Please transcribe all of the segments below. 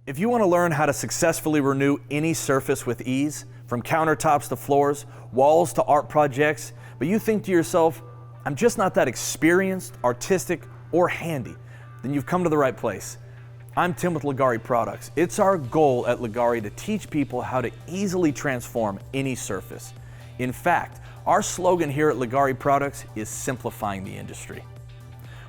If you want to learn how to successfully renew any surface with ease, from countertops to floors, walls to art projects, but you think to yourself, I'm just not that experienced, artistic, or handy, then you've come to the right place. I'm Tim with Leggari Products. It's our goal at Leggari to teach people how to easily transform any surface. In fact, our slogan here at Leggari Products is simplifying the industry.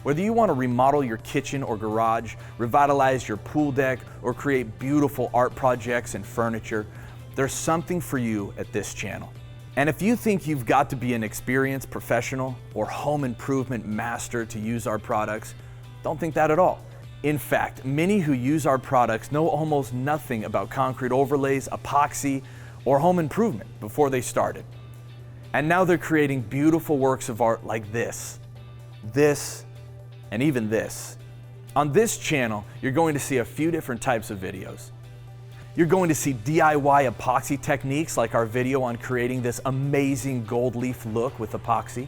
Whether you want to remodel your kitchen or garage, revitalize your pool deck, or create beautiful art projects and furniture, there's something for you at this channel. And if you think you've got to be an experienced professional or home improvement master to use our products, don't think that at all. In fact, many who use our products know almost nothing about concrete overlays, epoxy, or home improvement before they started. And now they're creating beautiful works of art like this, and even this. On this channel, you're going to see a few different types of videos. You're going to see DIY epoxy techniques like our video on creating this amazing gold leaf look with epoxy.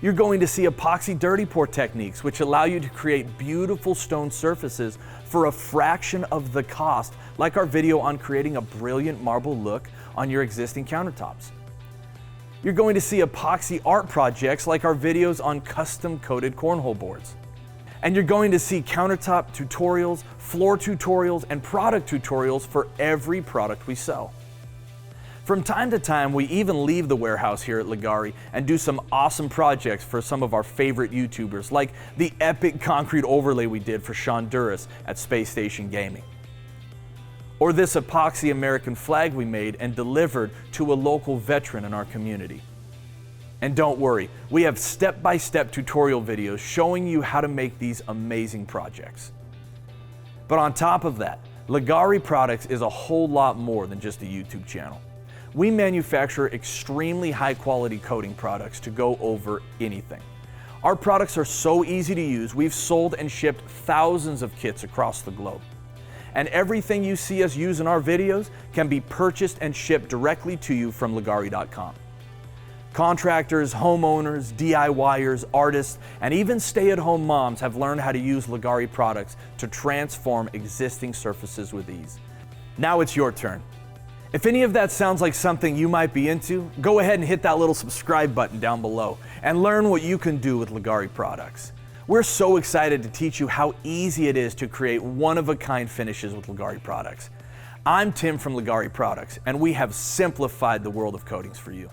You're going to see epoxy dirty pour techniques, which allow you to create beautiful stone surfaces for a fraction of the cost, like our video on creating a brilliant marble look on your existing countertops. You're going to see epoxy art projects like our videos on custom coated cornhole boards. And you're going to see countertop tutorials, floor tutorials, and product tutorials for every product we sell. From time to time, we even leave the warehouse here at Leggari and do some awesome projects for some of our favorite YouTubers, like the epic concrete overlay we did for Sean Duras at Space Station Gaming. Or this epoxy American flag we made and delivered to a local veteran in our community. And don't worry, we have step-by-step tutorial videos showing you how to make these amazing projects. But on top of that, Leggari Products is a whole lot more than just a YouTube channel. We manufacture extremely high-quality coating products to go over anything. Our products are so easy to use, we've sold and shipped thousands of kits across the globe. And everything you see us use in our videos can be purchased and shipped directly to you from Leggari.com. Contractors, homeowners, DIYers, artists, and even stay-at-home moms have learned how to use Leggari products to transform existing surfaces with ease. Now it's your turn. If any of that sounds like something you might be into, go ahead and hit that little subscribe button down below and learn what you can do with Leggari Products. We're so excited to teach you how easy it is to create one-of-a-kind finishes with Leggari Products. I'm Tim from Leggari Products, and we have simplified the world of coatings for you.